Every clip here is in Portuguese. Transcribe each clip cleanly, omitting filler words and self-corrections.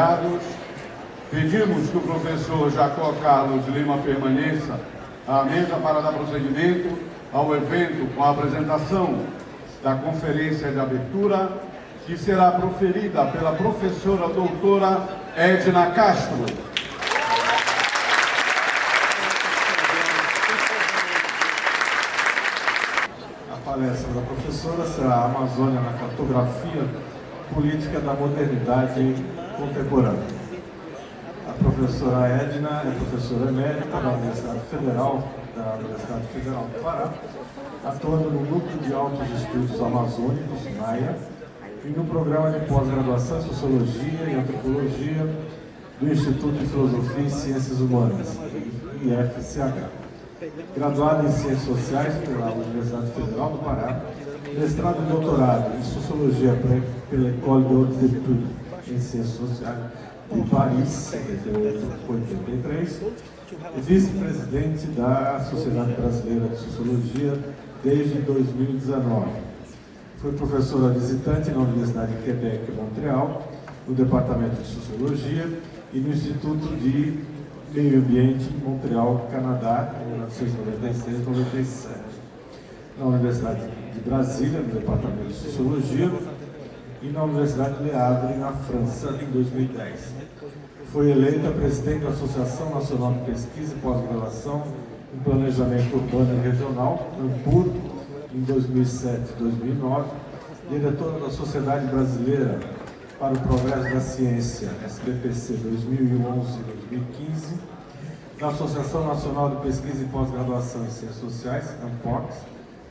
filiados. Pedimos que o professor Jacó Carlos Lima permaneça à mesa para dar prosseguimento ao evento com a apresentação da conferência de abertura, que será proferida pela professora doutora Edna Castro. A palestra da professora será a Amazônia na cartografia política da modernidade contemporânea. A professora Edna é professora emérita da Universidade Federal do Pará, atuando no Núcleo de Altos Estudos Amazônicos, NAIA, e no programa de pós-graduação em Sociologia e Antropologia do Instituto de Filosofia e Ciências Humanas, IFCH. Graduada em Ciências Sociais pela Universidade Federal do Pará, mestrado e doutorado em Sociologia pela École de Hautes Études em Ciências Sociais de Paris, 1983, e vice-presidente da Sociedade Brasileira de Sociologia desde 2019. Foi professora visitante na Universidade de Quebec, Montreal, no Departamento de Sociologia e no Instituto de Meio Ambiente em Montreal, Canadá, em 1996-97. Na Universidade de Brasília, no Departamento de Sociologia, e na Universidade de Le Havre, na França, em 2010. Foi eleita presidente da Associação Nacional de Pesquisa e Pós-Graduação em Planejamento Urbano e Regional, ANPUR, em 2007 e 2009, diretora da Sociedade Brasileira para o Progresso da Ciência, SBPC 2011-2015, da Associação Nacional de Pesquisa e Pós-Graduação em Ciências Sociais, ANPOX,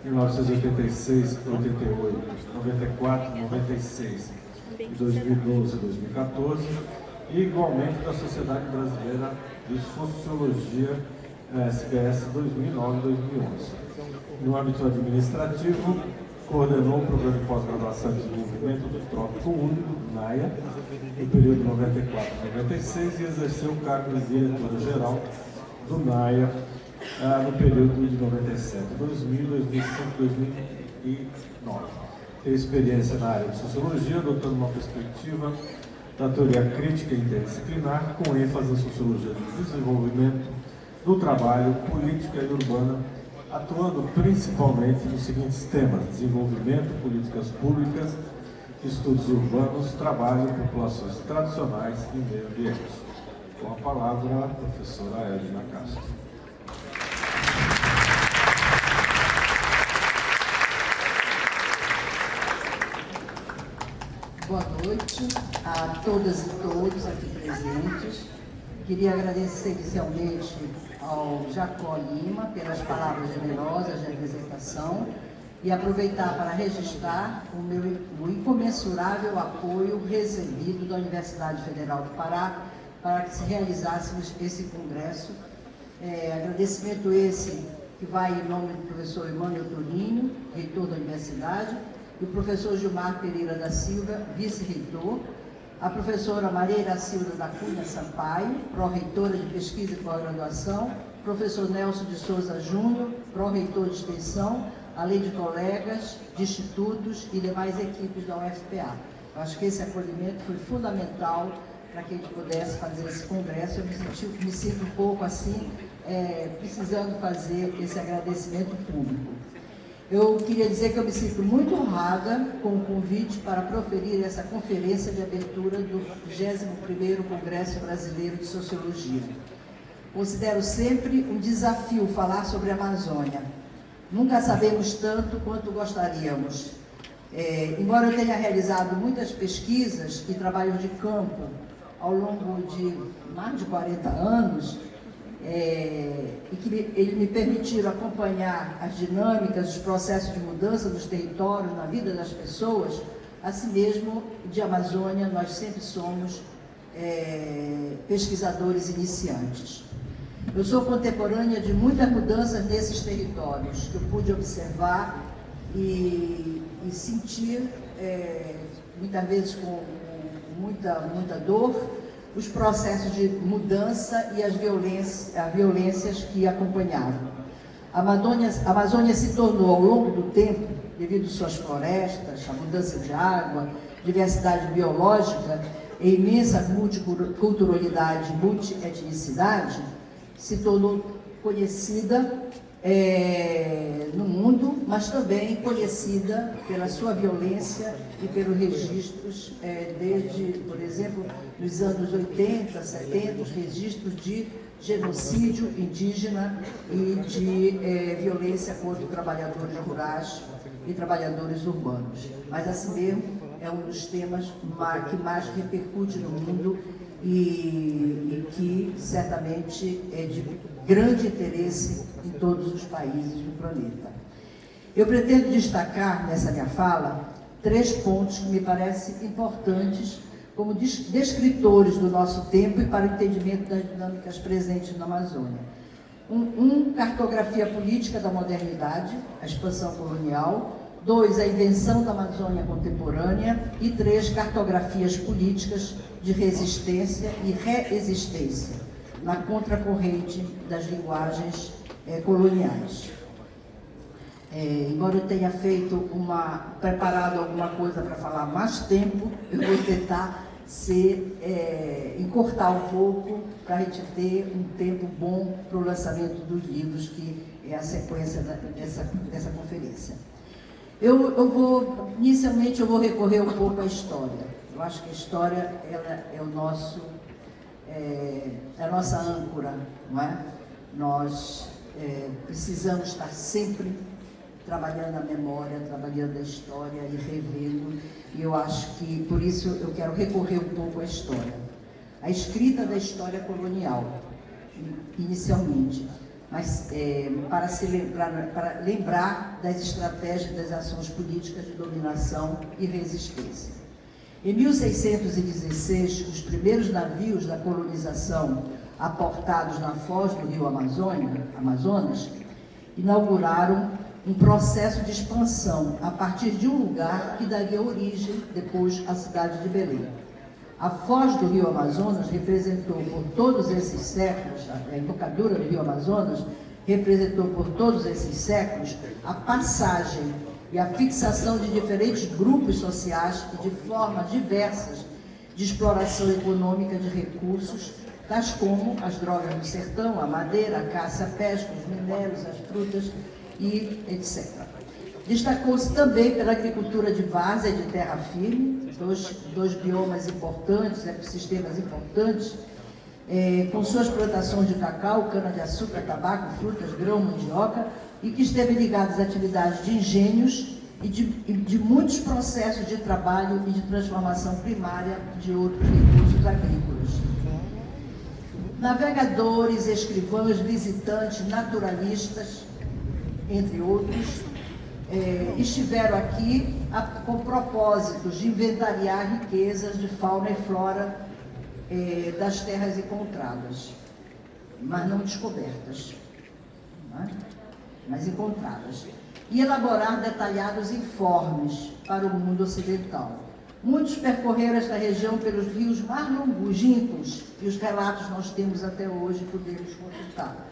1986, 88, 94, 96, 2012 e 2014, e igualmente da Sociedade Brasileira de Sociologia, SBS 2009 e 2011. No âmbito administrativo, coordenou o Programa de Pós-Graduação em Desenvolvimento do Trópico Único, NAIA, no período 94-96 e exerceu o cargo de diretora-geral do NAIA no período de 97, 2000, 2005 e 2009. Tem experiência na área de Sociologia, adotando uma perspectiva da teoria crítica interdisciplinar, com ênfase em Sociologia do Desenvolvimento, do Trabalho, Política e Urbana, atuando principalmente nos seguintes temas: desenvolvimento, políticas públicas, estudos urbanos, trabalho, populações tradicionais e meio ambiente. Com a palavra, a professora Edna Castro. Boa noite a todas e todos aqui presentes. Queria agradecer inicialmente ao Jacó Lima pelas palavras generosas de apresentação e aproveitar para registrar o incomensurável apoio recebido da Universidade Federal do Pará para que se realizasse esse congresso. Agradecimento esse que vai em nome do professor Emmanuel Toninho, reitor da universidade, e o professor Gilmar Pereira da Silva, vice-reitor, a professora Maria Iracilda da Cunha Sampaio, pró-reitora de Pesquisa e Pós-Graduação, professor Nelson de Souza Júnior, pró-reitor de Extensão, além de colegas de institutos e demais equipes da UFPA. Eu acho que esse acolhimento foi fundamental para que a gente pudesse fazer esse congresso. Eu me sinto um pouco assim, precisando fazer esse agradecimento público. Eu queria dizer que eu me sinto muito honrada com o convite para proferir essa conferência de abertura do 21º Congresso Brasileiro de Sociologia. Considero sempre um desafio falar sobre a Amazônia. Nunca sabemos tanto quanto gostaríamos. Embora eu tenha realizado muitas pesquisas e trabalhos de campo ao longo de mais de 40 anos, e que eles me permitiram acompanhar as dinâmicas, os processos de mudança dos territórios na vida das pessoas, assim mesmo de Amazônia nós sempre somos pesquisadores iniciantes. Eu sou contemporânea de muitas mudanças nesses territórios que eu pude observar e sentir, muitas vezes com muita dor, os processos de mudança e as violências que acompanhavam. A Amazônia se tornou, ao longo do tempo, devido às suas florestas, a mudança de água, diversidade biológica, e imensa multiculturalidade, multietnicidade, se tornou conhecida no mundo, mas também conhecida pela sua violência e pelos registros, desde, por exemplo, nos anos 80, 70, os registros de genocídio indígena e de violência contra trabalhadores rurais e trabalhadores urbanos. Mas assim mesmo é um dos temas que mais repercute no mundo e que certamente é de grande interesse em todos os países do planeta. Eu pretendo destacar nessa minha fala 3 pontos que me parecem importantes como descritores do nosso tempo e para o entendimento das dinâmicas presentes na Amazônia. Cartografia política da modernidade, a expansão colonial. 2, a invenção da Amazônia contemporânea. E 3, cartografias políticas de resistência e reexistência na contracorrente das linguagens coloniais. Embora eu tenha preparado alguma coisa para falar mais tempo, eu vou tentar encurtar um pouco para a gente ter um tempo bom para o lançamento dos livros, que é a sequência dessa conferência. Inicialmente eu vou recorrer um pouco à história. Eu acho que a história ela é a nossa âncora, não é? Nós precisamos estar sempre trabalhando a memória, trabalhando a história e revendo, e eu acho que, por isso, eu quero recorrer um pouco à história. A escrita da história colonial, inicialmente, mas para lembrar das estratégias das ações políticas de dominação e resistência. Em 1616, os primeiros navios da colonização aportados na foz do rio Amazonas inauguraram um processo de expansão a partir de um lugar que daria origem, depois, à cidade de Belém. A foz do rio Amazonas representou por todos esses séculos, a embocadura do rio Amazonas representou por todos esses séculos a passagem e a fixação de diferentes grupos sociais e de formas diversas de exploração econômica de recursos, tais como as drogas do sertão, a madeira, a caça, a pesca, os minérios, as frutas e etc. Destacou-se também pela agricultura de várzea e de terra firme, dois biomas importantes, ecossistemas importantes, com suas plantações de cacau, cana-de-açúcar, tabaco, frutas, grão, mandioca, e que esteve ligado às atividades de engenhos e de muitos processos de trabalho e de transformação primária de outros recursos agrícolas. Navegadores, escrivãos, visitantes, naturalistas, entre outros, estiveram aqui com propósitos de inventariar riquezas de fauna e flora das terras encontradas, mas não descobertas, mas encontradas, e elaborar detalhados informes para o mundo ocidental. Muitos percorreram esta região pelos rios mais longínquos, e os relatos nós temos até hoje, podemos consultar.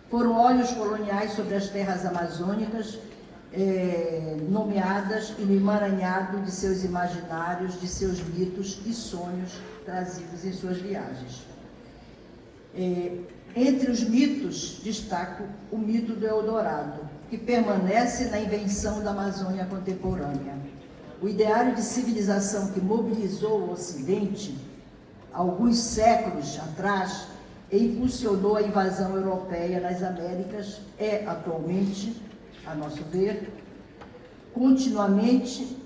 Foram olhos coloniais sobre as terras amazônicas, nomeadas e no emaranhado de seus imaginários, de seus mitos e sonhos trazidos em suas viagens. Entre os mitos, destaco o mito do Eldorado, que permanece na invenção da Amazônia contemporânea. O ideário de civilização que mobilizou o Ocidente, alguns séculos atrás, e impulsionou a invasão europeia nas Américas, é atualmente, a nosso ver, continuamente,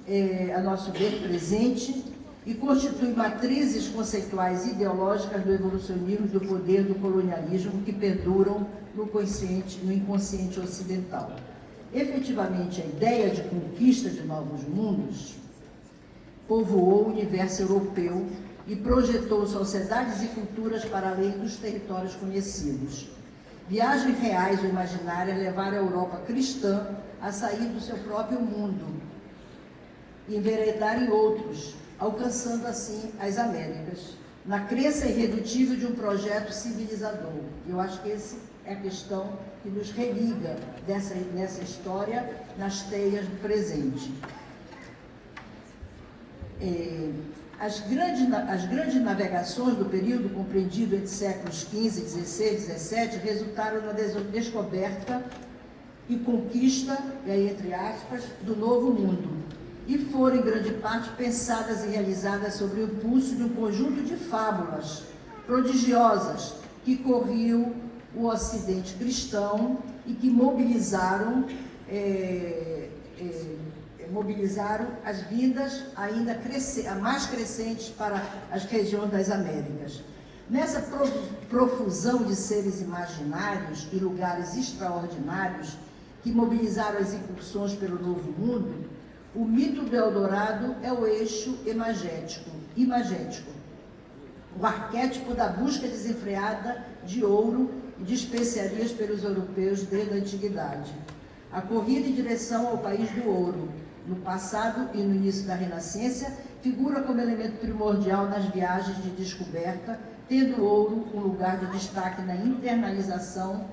a nosso ver, presente, e constitui matrizes conceituais e ideológicas do evolucionismo, do poder, do colonialismo, que perduram no inconsciente ocidental. Efetivamente, a ideia de conquista de novos mundos povoou o universo europeu e projetou sociedades e culturas para além dos territórios conhecidos. Viagens reais ou imaginárias levaram a Europa cristã a sair do seu próprio mundo e enveredar em outros, alcançando assim as Américas, na crença irredutível de um projeto civilizador. Eu acho que essa é a questão que nos religa nessa história, nas teias do presente. as grandes navegações do período compreendido entre séculos XV, XVI, XVII resultaram na descoberta e conquista, e aí entre aspas, do Novo Mundo, e foram em grande parte pensadas e realizadas sobre o impulso de um conjunto de fábulas prodigiosas que corriam o Ocidente cristão e que mobilizaram as vindas ainda mais crescentes para as regiões das Américas. Nessa profusão de seres imaginários e lugares extraordinários que mobilizaram as incursões pelo Novo Mundo, o mito do Eldorado é o eixo imagético, o arquétipo da busca desenfreada de ouro e de especiarias pelos europeus desde a antiguidade. A corrida em direção ao país do ouro, no passado e no início da Renascença, figura como elemento primordial nas viagens de descoberta, tendo o ouro um lugar de destaque na internalização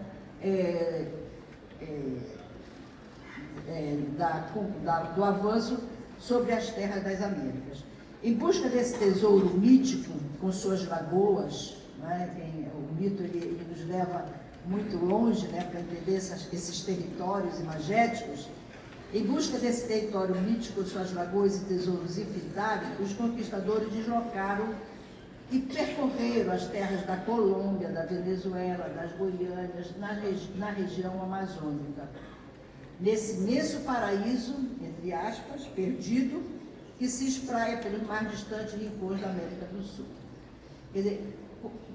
do avanço sobre as terras das Américas. Em busca desse tesouro mítico, com suas lagoas, né, o mito ele nos leva muito longe, né, para entender esses territórios imagéticos. Em busca desse território mítico, suas lagoas e tesouros infindáveis, os conquistadores deslocaram e percorreram as terras da Colômbia, da Venezuela, das Guianas, na região amazônica. Nesse imenso paraíso, entre aspas, perdido, que se espraia pelos mais distantes rincões da América do Sul. Quer dizer,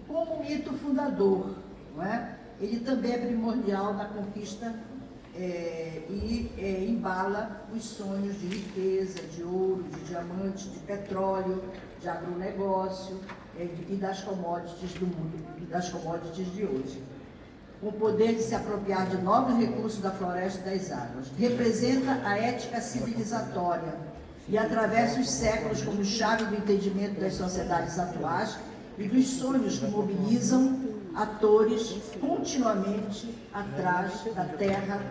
como mito fundador, não é? Ele também é primordial na conquista e embala os sonhos de riqueza, de ouro, de diamante, de petróleo, de agronegócio e das commodities do mundo, das commodities de hoje. Com o poder de se apropriar de novos recursos da floresta e das águas. Representa a ética civilizatória e atravessa os séculos como chave do entendimento das sociedades atuais e dos sonhos que mobilizam atores continuamente atrás da terra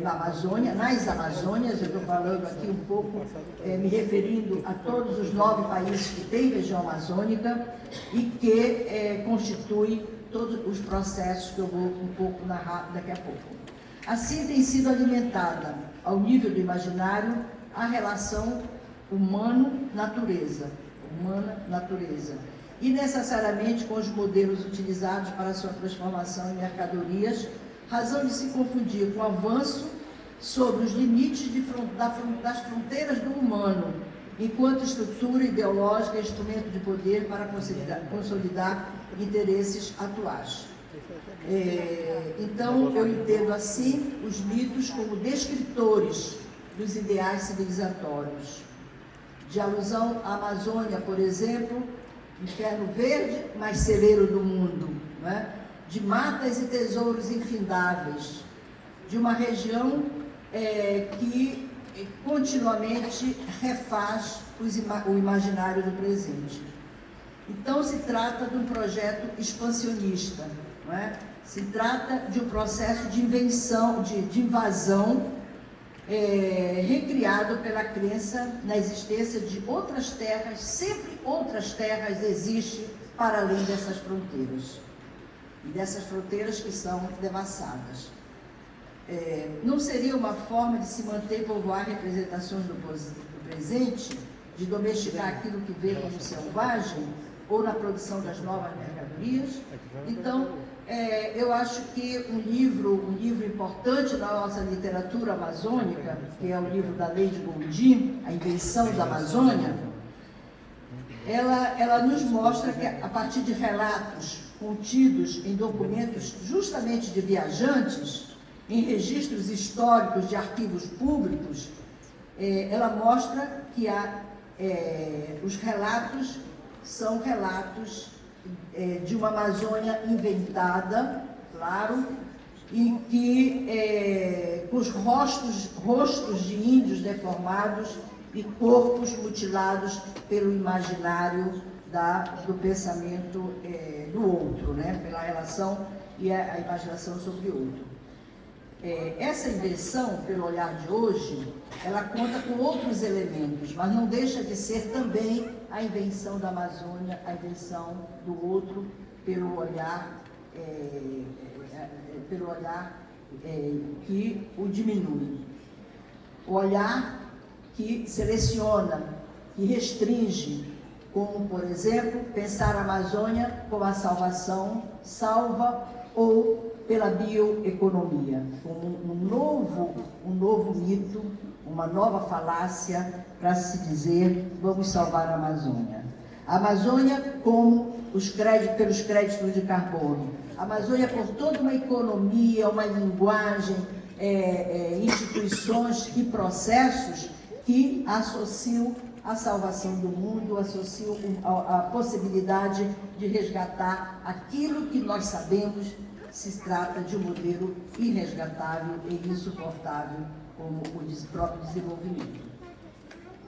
na Amazônia, nas Amazônias. Eu estou falando aqui um pouco, me referindo a todos os 9 países que têm região amazônica e que constituem todos os processos que eu vou um pouco narrar daqui a pouco. Assim tem sido alimentada, ao nível do imaginário, a relação humano-natureza, e necessariamente com os modelos utilizados para sua transformação em mercadorias, razão de se confundir com o avanço sobre os limites das fronteiras do humano, enquanto estrutura ideológica e instrumento de poder para consolidar interesses atuais. Então, eu entendo assim os mitos como descritores dos ideais civilizatórios. De alusão à Amazônia, por exemplo, inferno verde, mas celeiro do mundo, né? De matas e tesouros infindáveis, de uma região que continuamente refaz o imaginário do presente. Então, se trata de um projeto expansionista, não é? Se trata de um processo de invenção, de invasão, recriado pela crença na existência de outras terras. Sempre outras terras existem para além dessas fronteiras, e dessas fronteiras que são devassadas. Não seria uma forma de se manter e povoar representações do presente, de domesticar aquilo que vê como selvagem, ou na produção das novas mercadorias? Então, eu acho que um livro importante na nossa literatura amazônica, que é o livro da Lady Gondim, A Invenção da Amazônia, ela nos mostra que, a partir de relatos contidos em documentos justamente de viajantes, em registros históricos de arquivos públicos, ela mostra que os relatos são relatos de uma Amazônia inventada, claro, e que com os rostos de índios deformados e corpos mutilados pelo imaginário do pensamento do outro, né? Pela relação e a imaginação sobre o outro. Essa invenção, pelo olhar de hoje, ela conta com outros elementos, mas não deixa de ser também a invenção da Amazônia, a invenção do outro, pelo olhar que o diminui. O olhar que seleciona, que restringe, como, por exemplo, pensar a Amazônia como a salvação salva ou pela bioeconomia, como um novo mito, uma nova falácia para se dizer vamos salvar a Amazônia. A Amazônia como pelos créditos de carbono. A Amazônia por toda uma economia, uma linguagem, instituições e processos que associam a salvação do mundo, associam a possibilidade de resgatar aquilo que nós sabemos se trata de um modelo irresgatável e insuportável como o próprio desenvolvimento.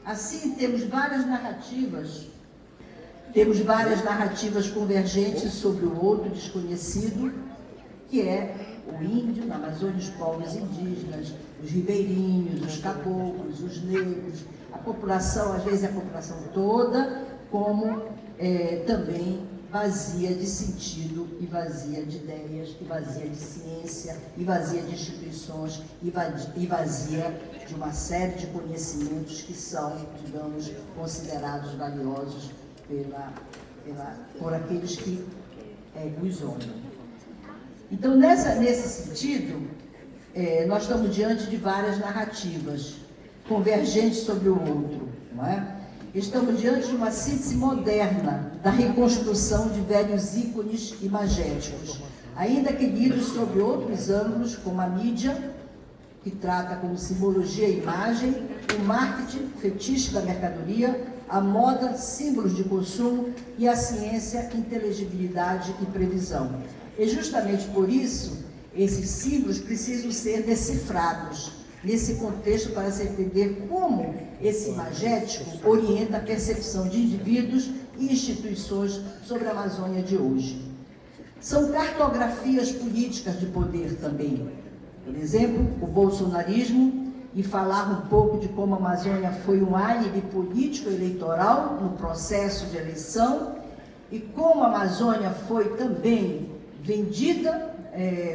Assim, temos várias narrativas convergentes sobre o outro desconhecido, que é o índio, na Amazônia, os povos indígenas, os ribeirinhos, os caboclos, os negros, a população, às vezes a população toda, como também vazia de sentido e vazia de ideias, e vazia de ciência, e vazia de instituições, e vazia de uma série de conhecimentos que são, digamos, considerados valiosos por aqueles que os olham. Então, nesse sentido, nós estamos diante de várias narrativas convergentes sobre o outro, não é? Estamos diante de uma síntese moderna da reconstrução de velhos ícones imagéticos, ainda que lidos sob outros ângulos, como a mídia, que trata como simbologia e imagem, o marketing, fetiche da mercadoria, a moda, símbolos de consumo, e a ciência, inteligibilidade e previsão. E justamente por isso, esses símbolos precisam ser decifrados nesse contexto para se entender como esse imagético orienta a percepção de indivíduos e instituições sobre a Amazônia de hoje. São cartografias políticas de poder também. Por exemplo, o bolsonarismo, e falar um pouco de como a Amazônia foi um álibi político eleitoral no processo de eleição, e como a Amazônia foi também vendida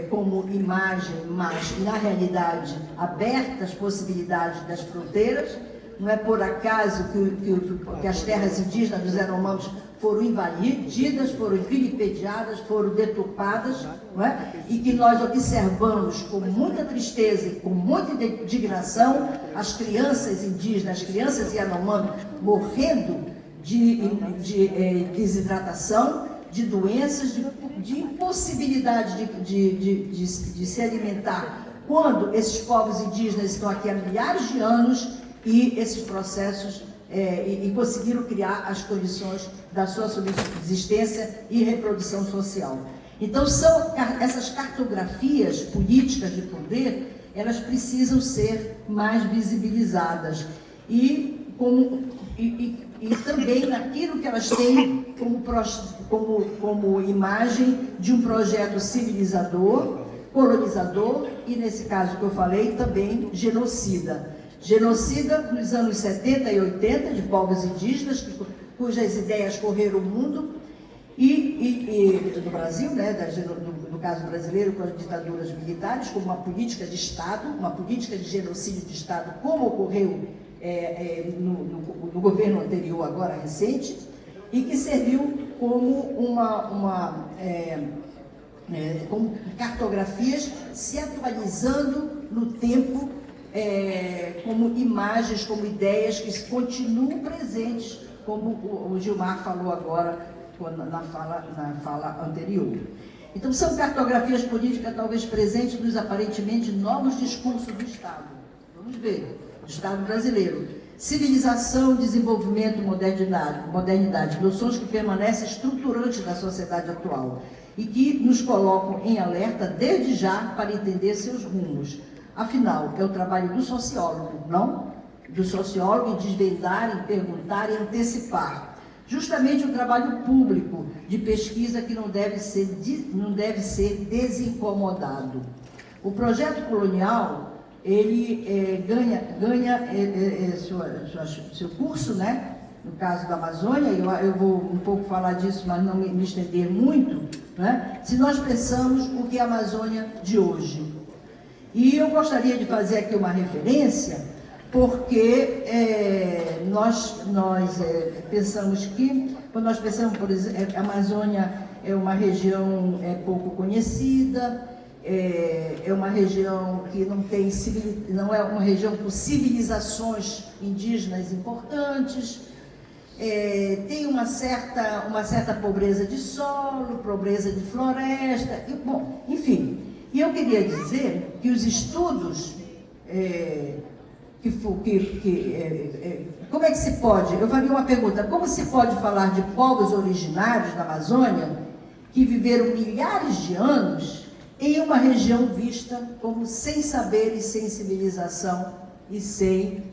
como imagem, mas na realidade aberta às possibilidades das fronteiras. Não é por acaso que as terras indígenas dos Yanomamis foram invadidas, foram vilipendiadas, foram deturpadas, não é? E que nós observamos com muita tristeza e com muita indignação as crianças indígenas, as crianças Yanomami morrendo de desidratação, de doenças, de impossibilidade de se alimentar, quando esses povos indígenas estão aqui há milhares de anos e esses processos e conseguiram criar as condições da sua subsistência e reprodução social. Então, são essas cartografias políticas de poder, elas precisam ser mais visibilizadas e também naquilo que elas têm como imagem de um projeto civilizador, colonizador e, nesse caso que eu falei, também genocida. Genocida nos anos 70 e 80 de povos indígenas, cujas ideias correram o mundo, e do Brasil, né, no caso brasileiro, com as ditaduras militares, como uma política de Estado, uma política de genocídio de Estado, como ocorreu no governo anterior, agora recente, e que serviu como como cartografias se atualizando no tempo, como imagens, como ideias que continuam presentes, como o Gilmar falou agora na fala anterior. Então, são cartografias políticas talvez presentes nos aparentemente novos discursos do Estado. Vamos ver, do Estado brasileiro. Civilização, desenvolvimento, modernidade, noções que permanecem estruturantes da sociedade atual e que nos colocam em alerta desde já para entender seus rumos. Afinal, é o trabalho do sociólogo, não? Do sociólogo em desvendar, em perguntar e antecipar. Justamente o trabalho público de pesquisa que não deve ser desincomodado. O projeto colonial, ele ganha seu curso, né? No caso da Amazônia, eu vou um pouco falar disso, mas não me estender muito, né? Se nós pensamos o que é a Amazônia de hoje. E eu gostaria de fazer aqui uma referência, porque nós pensamos que, quando nós pensamos, por exemplo, a Amazônia é uma região pouco conhecida, é uma região que não é uma região com civilizações indígenas importantes, tem uma certa pobreza de solo, pobreza de floresta, bom, enfim. E eu queria dizer que os estudos, como é que se pode, eu faria uma pergunta, como se pode falar de povos originários da Amazônia que viveram milhares de anos em uma região vista como sem saber e sem civilização e sem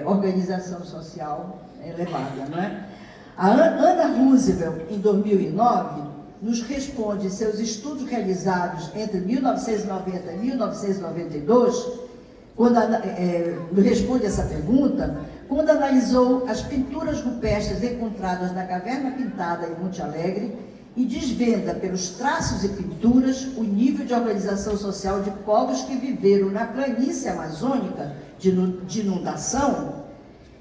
organização social elevada, não é? A Anna Roosevelt, em 2009, nos responde seus estudos realizados entre 1990 e 1992, responde essa pergunta, quando analisou as pinturas rupestres encontradas na Caverna Pintada em Monte Alegre e desvenda pelos traços e pinturas o nível de organização social de povos que viveram na planície amazônica de inundação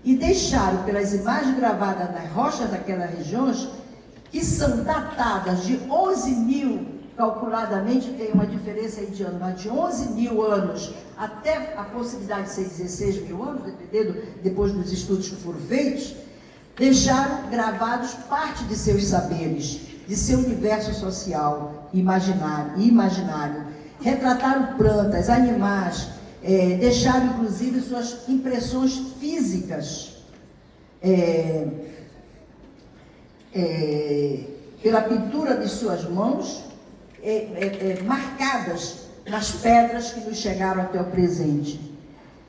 e deixaram pelas imagens gravadas nas rochas daquelas regiões, que são datadas de 11.000, calculadamente tem uma diferença aí de anos, mas de 11.000 anos até a possibilidade de ser 16.000 anos, dependendo depois dos estudos que foram feitos, deixaram gravados parte de seus saberes, de seu universo social imaginário. Retrataram plantas, animais, deixaram inclusive suas impressões físicas pela pintura de suas mãos, marcadas nas pedras que nos chegaram até o presente.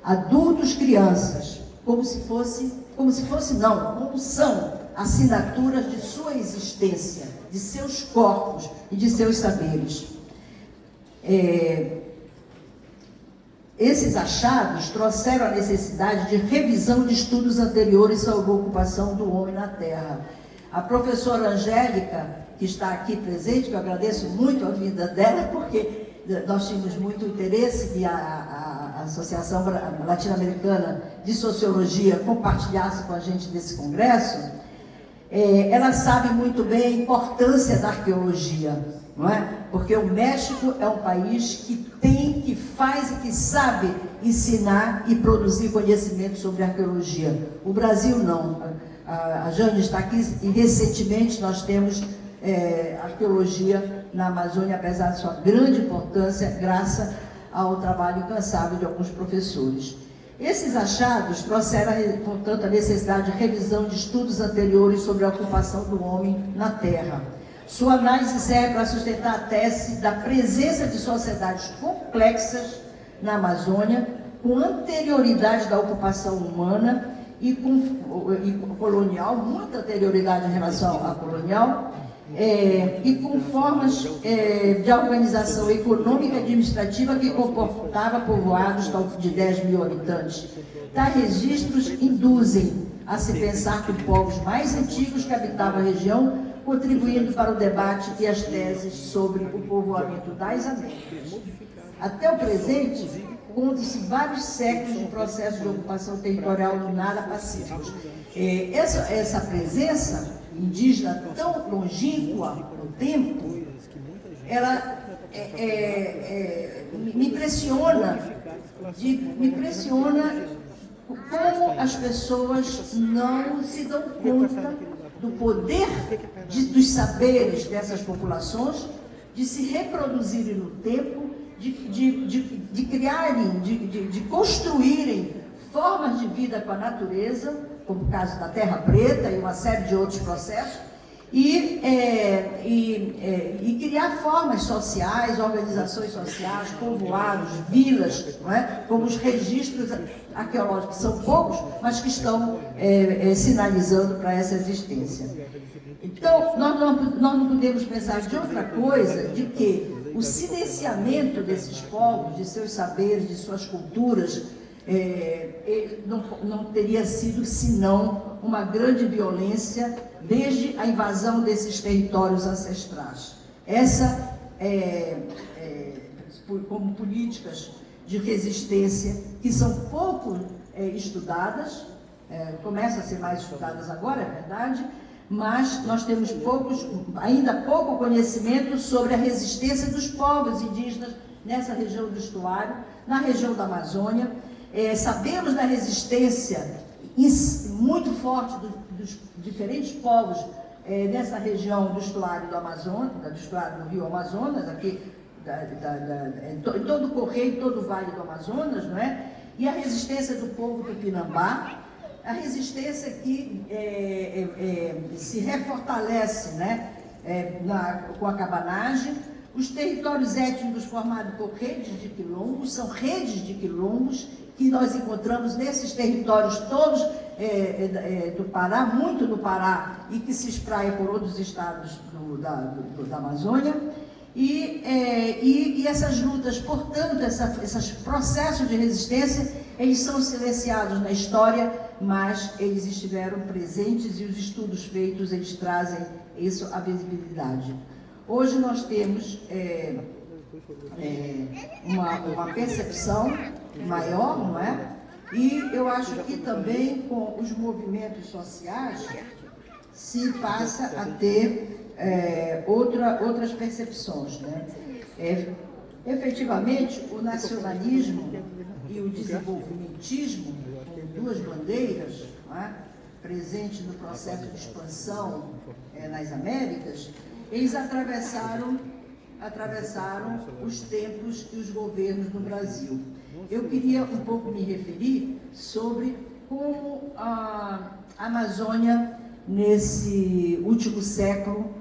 Adultos, crianças, como são assinaturas de sua existência, de seus corpos e de seus saberes. Esses achados trouxeram a necessidade de revisão de estudos anteriores sobre a ocupação do homem na Terra. A professora Angélica, que está aqui presente, que eu agradeço muito a vinda dela, porque nós tínhamos muito interesse que a Associação Latino-Americana de Sociologia compartilhasse com a gente desse congresso. Ela sabe muito bem a importância da arqueologia, não é? Porque o México é um país que faz e que sabe ensinar e produzir conhecimento sobre arqueologia. O Brasil não. A Jane está aqui e recentemente nós temos arqueologia na Amazônia, apesar de sua grande importância, graças ao trabalho incansável de alguns professores. Esses achados trouxeram, portanto, a necessidade de revisão de estudos anteriores sobre a ocupação do homem na Terra. Sua análise serve para sustentar a tese da presença de sociedades complexas na Amazônia, com anterioridade da ocupação humana e colonial, muita anterioridade em relação à colonial, e com formas de organização econômica e administrativa que comportava povoados de 10.000 habitantes. Tais registros induzem a se pensar que povos mais antigos que habitavam a região, contribuindo para o debate e as teses sobre o povoamento das Américas. Até o presente, contam-se vários séculos de processo de ocupação territorial lunar pacíficos. Essa presença indígena tão longínqua no tempo, ela me impressiona como as pessoas não se dão conta do poder dos saberes dessas populações, de se reproduzirem no tempo, de criarem, de construírem formas de vida com a natureza, como o caso da Terra Preta e uma série de outros processos, e criar formas sociais, organizações sociais, povoados, vilas, não é? Como os registros arqueológicos, são poucos, mas que estão sinalizando para essa existência. Então, nós não podemos pensar de outra coisa, de que o silenciamento desses povos, de seus saberes, de suas culturas, não teria sido senão uma grande violência desde a invasão desses territórios ancestrais. Essa, como políticas de resistência que são pouco estudadas, começam a ser mais estudadas agora, é verdade, mas nós temos ainda pouco conhecimento sobre a resistência dos povos indígenas nessa região do estuário, na região da Amazônia. Sabemos da resistência muito forte dos diferentes povos nessa região do estuário do Amazonas, do estuário do Rio Amazonas, aqui em todo o Correio, todo o Vale do Amazonas, não é? E a resistência do povo tupinambá, a resistência que se refortalece, né, com a cabanagem. Os territórios étnicos formados por redes de quilombos, são redes de quilombos que nós encontramos nesses territórios todos do Pará, muito do Pará, e que se espraia por outros estados da Amazônia. E essas lutas, portanto, esses processos de resistência, eles são silenciados na história, mas eles estiveram presentes e os estudos feitos, eles trazem isso à visibilidade. Hoje nós temos uma percepção maior, não é? E eu acho que também com os movimentos sociais se passa a ter outras percepções, né? Efetivamente, o nacionalismo e o desenvolvimentismo, com duas bandeiras, não é? Presente no processo de expansão nas Américas, eles atravessaram os tempos e os governos no Brasil. Eu queria um pouco me referir sobre como a Amazônia, nesse último século,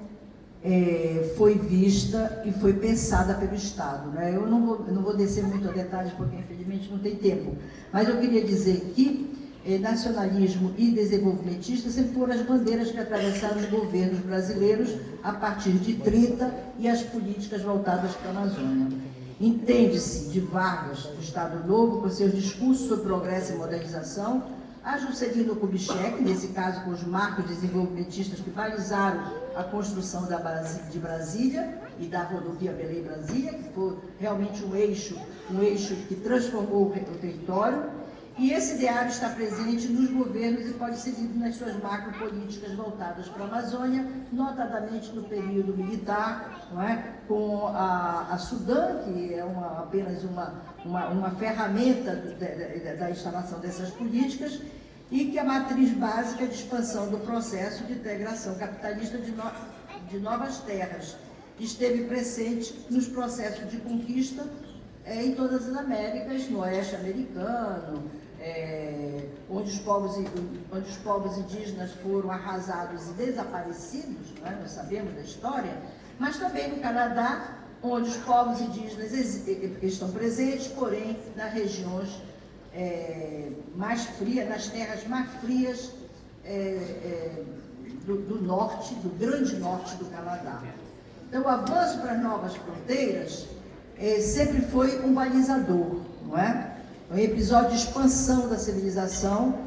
foi vista e foi pensada pelo Estado, né? Eu não vou descer muito a detalhes, porque infelizmente não tem tempo, mas eu queria dizer que nacionalismo e desenvolvimentista sempre foram as bandeiras que atravessaram os governos brasileiros a partir de 30 e as políticas voltadas para a Amazônia. Entende-se de Vargas, do Estado Novo, com seus discursos sobre progresso e modernização, a Juscelino Kubitschek, nesse caso com os marcos desenvolvimentistas que balizaram a construção de Brasília e da rodovia Belém-Brasília, que foi realmente um eixo que transformou o território. E esse ideário está presente nos governos e pode ser lido nas suas macropolíticas voltadas para a Amazônia, notadamente no período militar, não é? Com a Sudã, que é apenas uma ferramenta da instalação dessas políticas, e que é a matriz básica de expansão do processo de integração capitalista de novas terras, que esteve presente nos processos de conquista em todas as Américas, no Oeste americano, onde os povos indígenas foram arrasados e desaparecidos, não é? Nós sabemos da história, mas também no Canadá, onde os povos indígenas estão presentes, porém nas regiões mais frias, nas terras mais frias do norte, do grande norte do Canadá. Então, o avanço para as novas fronteiras sempre foi um balizador, não é? Um episódio de expansão da civilização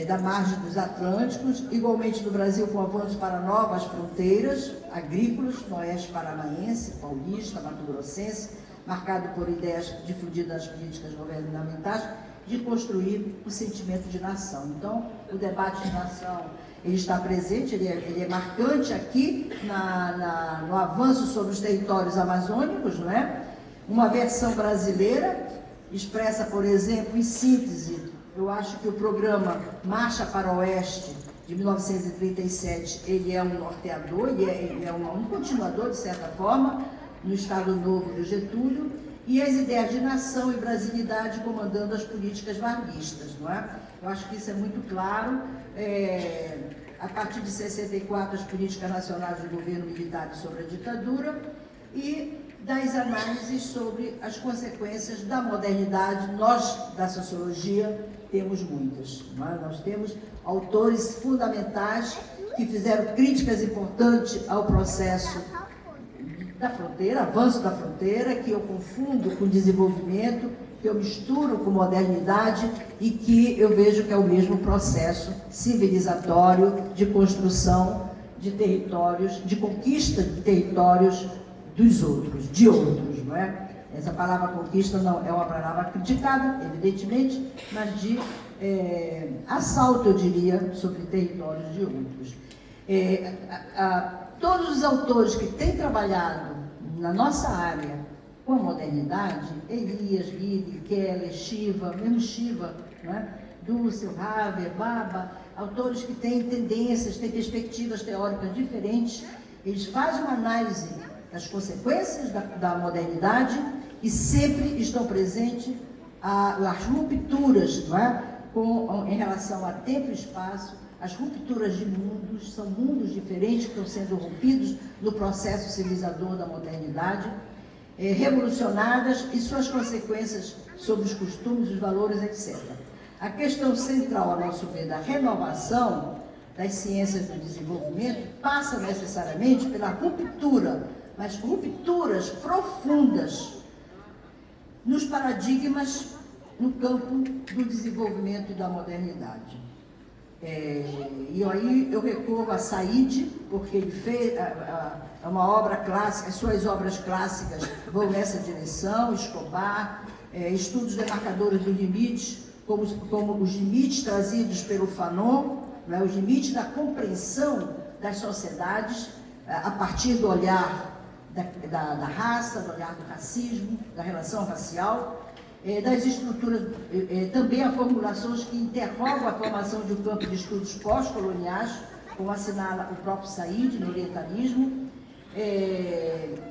da margem dos Atlânticos, igualmente no Brasil com avanço para novas fronteiras agrícolas, no oeste paranaense, paulista, mato-grossense, marcado por ideias difundidas nas políticas governamentais de construir o sentimento de nação. Então, o debate de nação, ele está presente, ele é marcante aqui no avanço sobre os territórios amazônicos, não é? Uma versão brasileira, expressa, por exemplo, em síntese, eu acho que o programa Marcha para o Oeste, de 1937, ele é um norteador, ele é um continuador, de certa forma, no Estado Novo do Getúlio, e as ideias de nação e brasilidade comandando as políticas varguistas, não é? Eu acho que isso é muito claro. A partir de 64, as políticas nacionais do governo militar sobre a ditadura e das análises sobre as consequências da modernidade. Nós, da sociologia, temos muitas, não é? Nós temos autores fundamentais que fizeram críticas importantes ao processo da fronteira, avanço da fronteira, que eu confundo com desenvolvimento, que eu misturo com modernidade e que eu vejo que é o mesmo processo civilizatório de construção de territórios, de conquista de territórios dos outros, de outros, não é? Essa palavra conquista não é uma palavra criticada, evidentemente, mas de assalto, eu diria, sobre territórios de outros. Todos os autores que têm trabalhado na nossa área com a modernidade, Elias, Guide, Keller, Shiva, mesmo Shiva, né? Dussel, Haber, Baba, autores que têm tendências, têm perspectivas teóricas diferentes, eles fazem uma análise das consequências da modernidade e sempre estão presentes as rupturas, não é? Em relação a tempo e espaço, as rupturas de mundos, são mundos diferentes que estão sendo rompidos no processo civilizador da modernidade, revolucionadas e suas consequências sobre os costumes, os valores, etc. A questão central, a nosso ver, da renovação das ciências do desenvolvimento passa necessariamente pela ruptura, mas rupturas profundas nos paradigmas no campo do desenvolvimento e da modernidade. E aí eu recorro a Said, porque ele fez uma obra clássica, as suas obras clássicas vão nessa direção, Escobar, estudos demarcadores do limite, como os limites trazidos pelo Fanon, né, os limites da compreensão das sociedades a partir do olhar da raça, do olhar do racismo, da relação racial, das estruturas, também há formulações que interrogam a formação de um campo de estudos pós-coloniais, como assinala o próprio Said no orientalismo,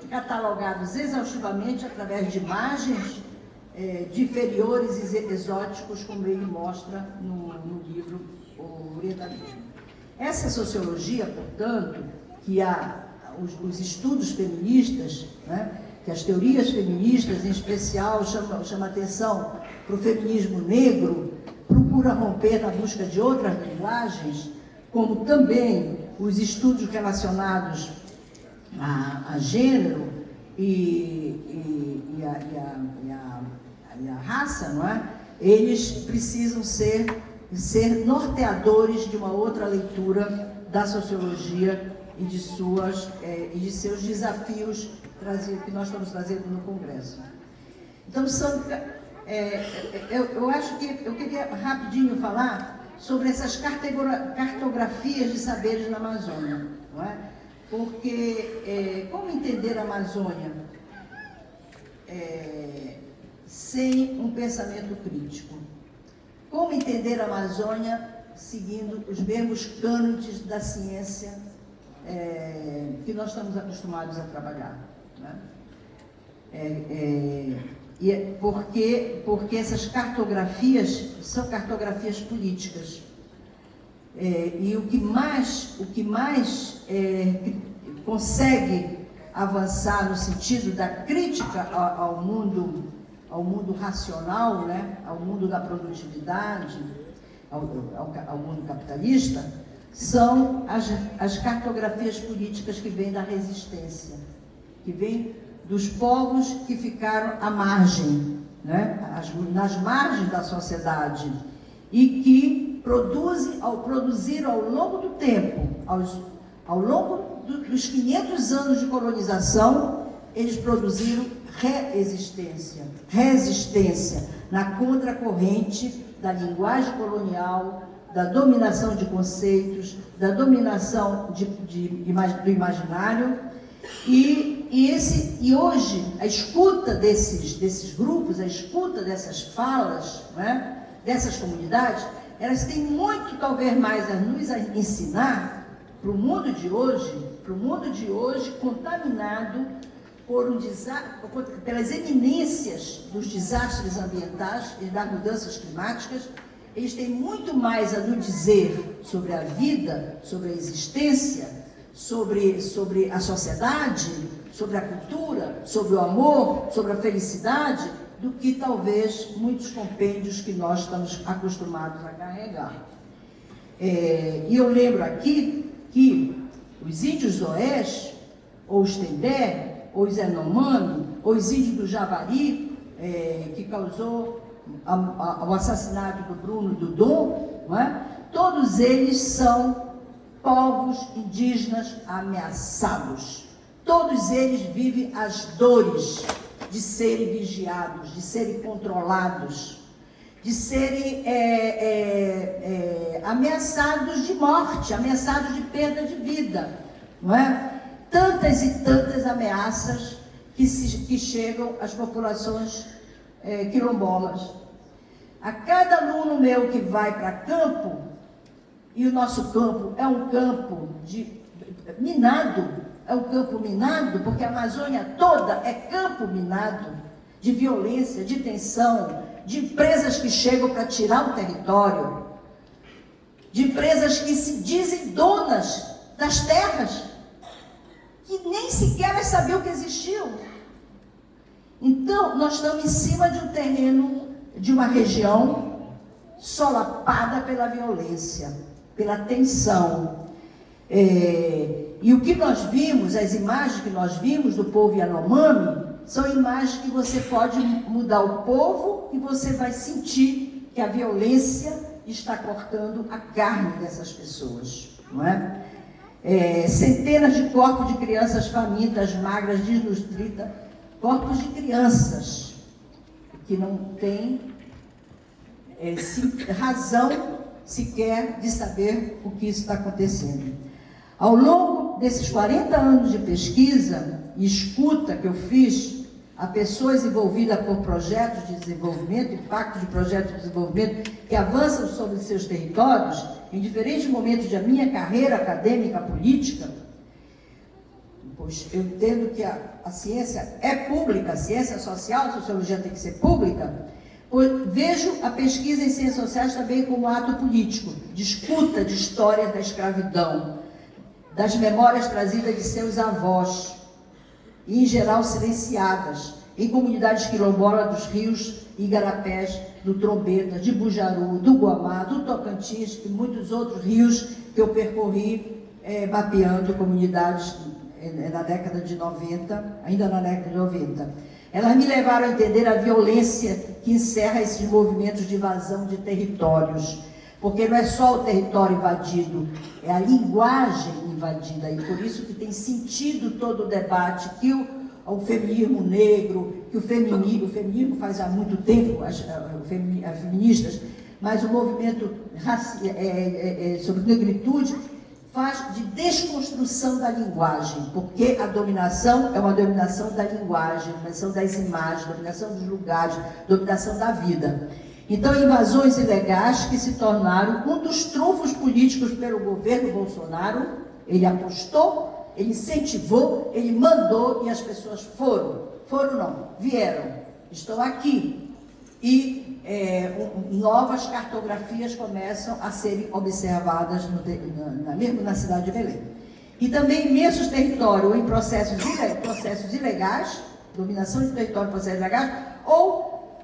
catalogados exaustivamente através de imagens de inferiores e exóticos, como ele mostra no livro O Orientalismo. Essa sociologia, portanto, que os estudos feministas, né, que as teorias feministas, em especial, chama atenção para o feminismo negro, procura romper na busca de outras linguagens, como também os estudos relacionados a gênero e a raça, não é? Eles precisam ser norteadores de uma outra leitura da sociologia e de seus desafios que nós estamos trazendo no Congresso. Então, eu acho que eu queria rapidinho falar sobre essas cartografias de saberes na Amazônia, não é? Porque como entender a Amazônia sem um pensamento crítico? Como entender a Amazônia seguindo os mesmos cânones da ciência que nós estamos acostumados a trabalhar? Né? Porque essas cartografias são cartografias políticas. E o que mais consegue avançar no sentido da crítica ao mundo racional, né? Ao mundo da produtividade, ao mundo capitalista, são as cartografias políticas que vêm da resistência, que vêm dos povos que ficaram à margem, né? Nas margens da sociedade, e que produziram ao longo do tempo, ao longo dos 500 anos de colonização, eles produziram resistência na contracorrente da linguagem colonial, da dominação de conceitos, da dominação do imaginário, e hoje a escuta desses grupos, a escuta dessas falas, né, dessas comunidades, elas têm muito, talvez, mais a nos ensinar para o mundo de hoje, contaminado pelas eminências dos desastres ambientais e das mudanças climáticas. Eles têm muito mais a nos dizer sobre a vida, sobre a existência, sobre a sociedade, sobre a cultura, sobre o amor, sobre a felicidade, do que talvez muitos compêndios que nós estamos acostumados a carregar. E eu lembro aqui que os índios Oés, ou os Tendé, os Yanomami, os índios do Javari, que causou o assassinato do Bruno e do Dom, não é? Todos eles são povos indígenas ameaçados. Todos eles vivem as dores de serem vigiados, de serem controlados, de serem ameaçados de morte, ameaçados de perda de vida, não é? Tantas e tantas ameaças que chegam às populações quilombolas. A cada aluno meu que vai para campo, e o nosso campo é um campo minado, porque a Amazônia toda é campo minado, de violência, de tensão, de empresas que chegam para tirar o território, de empresas que se dizem donas das terras, que nem sequer elas sabiam que existiam. Então, nós estamos em cima de um terreno, de uma região solapada pela violência, pela tensão. E o que nós vimos, as imagens que nós vimos do povo Yanomami, são imagens que você pode mudar o povo e você vai sentir que a violência está cortando a carne dessas pessoas, não é? Centenas de corpos de crianças famintas, magras, desnutridas, corpos de crianças que não têm razão sequer de saber o que está acontecendo. Ao longo desses 40 anos de pesquisa e escuta que eu fiz a pessoas envolvidas por projetos de desenvolvimento, impacto de projetos de desenvolvimento que avançam sobre seus territórios, em diferentes momentos da minha carreira acadêmica, política, pois eu entendo que a ciência é pública, a ciência social, a sociologia tem que ser pública, pois vejo a pesquisa em ciências sociais também como ato político, de escuta de histórias da escravidão, das memórias trazidas de seus avós, e em geral silenciadas, em comunidades quilombolas dos rios Igarapés, do Trombeta, de Bujaru, do Guamá, do Tocantins e muitos outros rios que eu percorri mapeando comunidades na década de 90, ainda na década de 90. Elas me levaram a entender a violência que encerra esses movimentos de invasão de territórios, porque não é só o território invadido, é a linguagem invadida, e por isso que tem sentido todo o debate que o feminismo negro, que o feminismo faz há muito tempo, as feministas, mas o movimento sobre negritude faz de desconstrução da linguagem, porque a dominação é uma dominação da linguagem, dominação das imagens, dominação dos lugares, dominação da vida. Então, invasões ilegais que se tornaram um dos trunfos políticos pelo governo Bolsonaro. Ele apostou, ele incentivou, ele mandou e as pessoas vieram, estão aqui. E novas cartografias começam a serem observadas mesmo na cidade de Belém. E também imensos territórios em processos ilegais, dominação de território em processos ilegais, ou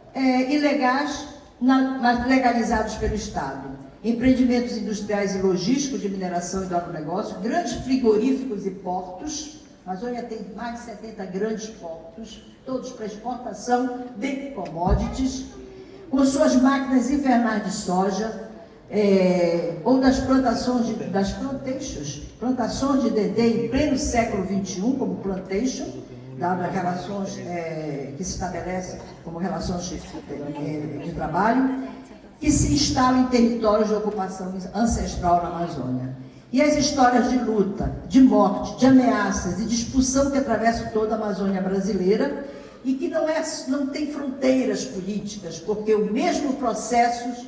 ilegais, mas legalizados pelo Estado. Empreendimentos industriais e logísticos de mineração e do agronegócio, grandes frigoríficos e portos. A Amazônia tem mais de 70 grandes portos, todos para exportação de commodities, com suas máquinas infernais de soja, ou das plantações plantações de dendê em pleno século XXI, como plantation, dadas as relações que se estabelecem como relações de trabalho, que se instalam em territórios de ocupação ancestral na Amazônia. E as histórias de luta, de morte, de ameaças e de expulsão que atravessam toda a Amazônia brasileira e que não tem fronteiras políticas, porque os mesmos processos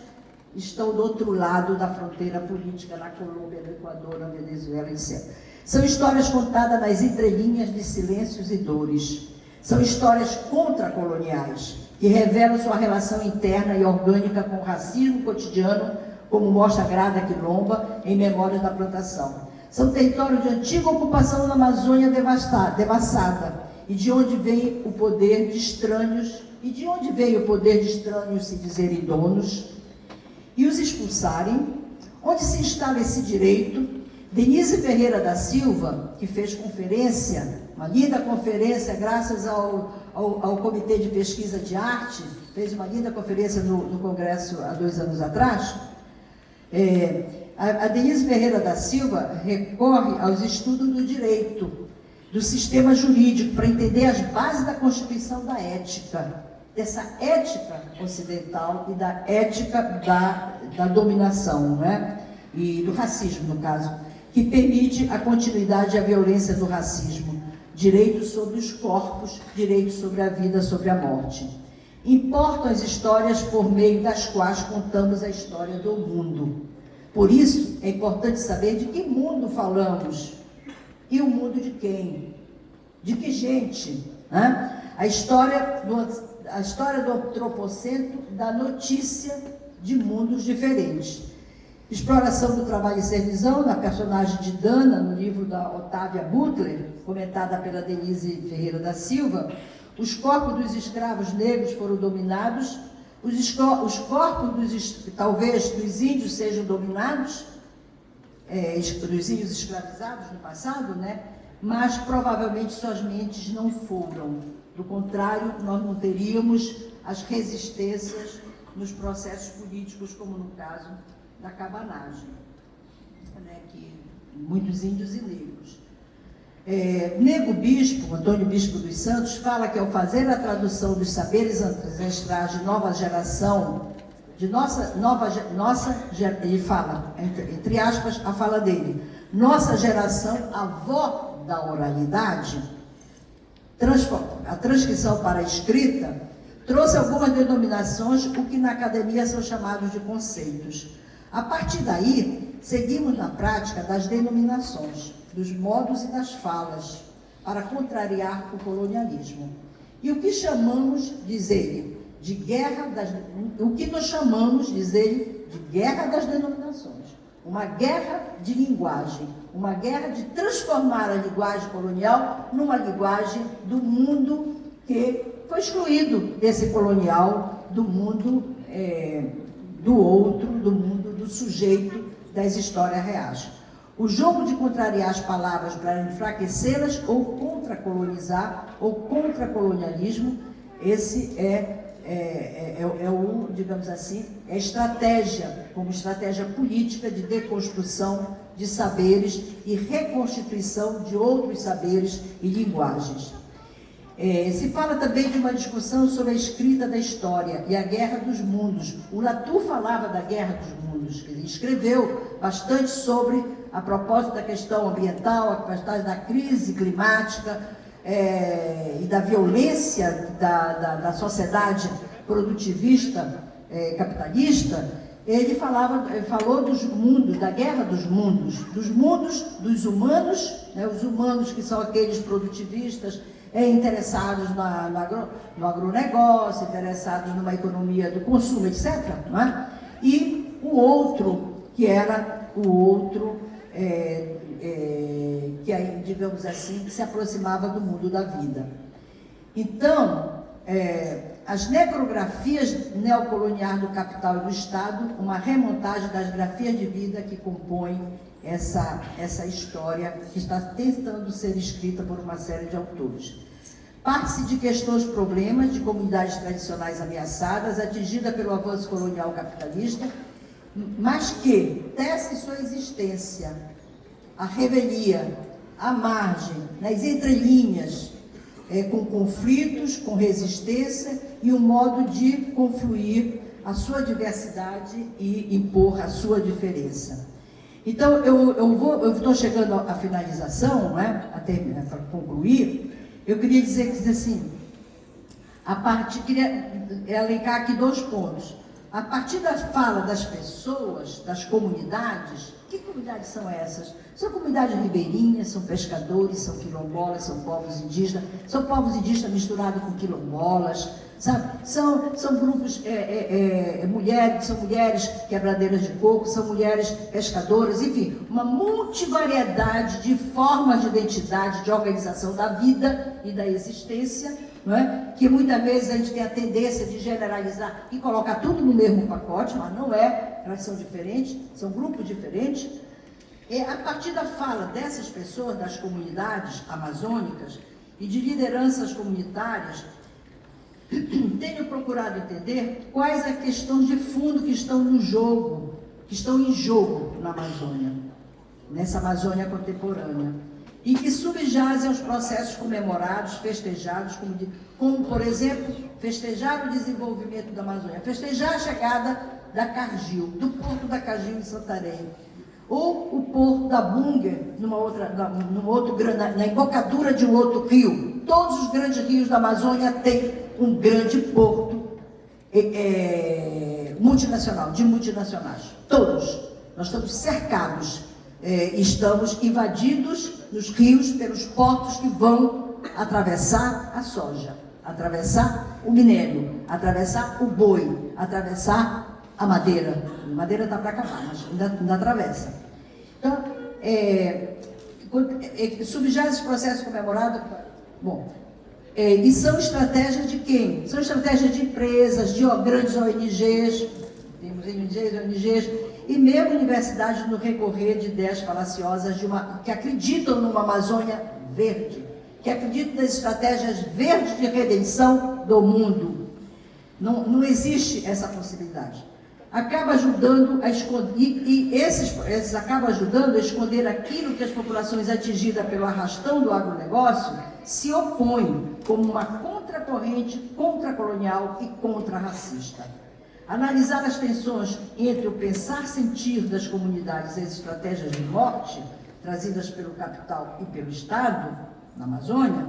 estão do outro lado da fronteira política, na Colômbia, no Equador, na Venezuela, etc. São histórias contadas nas entrelinhas de silêncios e dores. São histórias contracoloniais, que revelam sua relação interna e orgânica com o racismo cotidiano, como mostra a Grada Quilomba em Memórias da Plantação. São territórios de antiga ocupação na Amazônia devassada, e de onde vem o poder de estranhos, se dizerem donos, e os expulsarem, onde se instala esse direito Denise Ferreira da Silva, que fez conferência, uma linda conferência, graças ao Comitê de Pesquisa de Arte, fez uma linda conferência no Congresso há 2 anos atrás. A Denise Ferreira da Silva recorre aos estudos do direito, do sistema jurídico, para entender as bases da constituição da ética, dessa ética ocidental e da ética da dominação, né? E do racismo, no caso, que permite a continuidade e a violência do racismo, direitos sobre os corpos, direitos sobre a vida, sobre a morte. Importam as histórias por meio das quais contamos a história do mundo. Por isso, é importante saber de que mundo falamos e o mundo de quem, de que gente, né? A história do antropocentro dá notícia de mundos diferentes. Exploração do trabalho e servidão, na personagem de Dana, no livro da Otávia Butler, comentada pela Denise Ferreira da Silva, os corpos dos escravos negros foram dominados, os corpos, talvez, dos índios sejam dominados, dos índios escravizados no passado, né? Mas provavelmente suas mentes não foram. Do contrário, nós não teríamos as resistências nos processos políticos, como no caso da cabanagem, né, que muitos índios e negros. Nego Bispo, Antônio Bispo dos Santos, fala que ao fazer a tradução dos saberes ancestrais de nova geração, ele fala, entre aspas, a fala dele, nossa geração, avó da oralidade, a transcrição para a escrita, trouxe algumas denominações, o que na academia são chamados de conceitos. A partir daí, seguimos na prática das denominações, dos modos e das falas, para contrariar o colonialismo. E o que chamamos, diz ele, de guerra de guerra das denominações. Uma guerra de linguagem, uma guerra de transformar a linguagem colonial numa linguagem do mundo que foi excluído desse colonial, do mundo do outro, do mundo do sujeito das histórias reais. O jogo de contrariar as palavras para enfraquecê-las ou contracolonizar ou contracolonialismo, esse digamos assim, é estratégia, como estratégia política de deconstrução de saberes e reconstituição de outros saberes e linguagens. Se fala também de uma discussão sobre a escrita da história e a guerra dos mundos. O Latour falava da guerra dos mundos, ele escreveu bastante sobre, a propósito da questão ambiental, a questão da crise climática e da violência da sociedade produtivista, capitalista. Ele falou dos mundos, da guerra dos mundos dos humanos, né, os humanos que são aqueles produtivistas, interessados no agronegócio, interessados numa economia do consumo, etc. Não é? E o outro, que era o outro, que aí, digamos assim, se aproximava do mundo da vida. Então, as necrografias neocoloniais do capital e do Estado, uma remontagem das grafias de vida que compõem essa história que está tentando ser escrita por uma série de autores. Parte-se de questões problemas de comunidades tradicionais ameaçadas, atingidas pelo avanço colonial capitalista, mas que tecem sua existência, a revelia, à margem, nas entrelinhas, com conflitos, com resistência e um modo de confluir a sua diversidade e impor a sua diferença. Então, eu estou chegando à finalização, né, a terminar, para concluir. Eu queria dizer que, assim, queria elencar aqui 2 pontos. A partir da fala das pessoas, das comunidades, que comunidades são essas? São comunidades ribeirinhas, são pescadores, são quilombolas, são povos indígenas misturados com quilombolas, sabe? São grupos, são mulheres quebradeiras de coco, são mulheres pescadoras, enfim, uma multivariedade de formas de identidade, de organização da vida e da existência, não é? Que muitas vezes a gente tem a tendência de generalizar e colocar tudo no mesmo pacote, mas não é, elas são diferentes, são grupos diferentes. A partir da fala dessas pessoas, das comunidades amazônicas e de lideranças comunitárias, tenho procurado entender quais as questões de fundo que estão no jogo, que estão em jogo na Amazônia, nessa Amazônia contemporânea, e que subjazem aos processos comemorados, festejados, como, por exemplo, festejar o desenvolvimento da Amazônia, festejar a chegada da Cargill, do porto da Cargill em Santarém, ou o porto da Bunger, na embocadura de um outro rio. Todos os grandes rios da Amazônia têm um grande porto multinacional, de multinacionais. Todos. Nós estamos cercados, estamos invadidos nos rios pelos portos que vão atravessar a soja, atravessar o minério, atravessar o boi, atravessar a madeira. A madeira está para acabar, mas ainda atravessa. Então, subjaz esse processo comemorado. Bom, e são estratégias de quem? São estratégias de empresas, de grandes ONGs, temos ONGs, e mesmo universidades no recorrer de ideias falaciosas que acreditam numa Amazônia verde, que acreditam nas estratégias verdes de redenção do mundo. Não existe essa possibilidade. Acaba ajudando a esconder, esses acabam ajudando a esconder aquilo que as populações atingidas pelo arrastão do agronegócio se opõem como uma contracorrente contracolonial e contra-racista. Analisar as tensões entre o pensar-sentir das comunidades e as estratégias de morte trazidas pelo capital e pelo Estado, na Amazônia,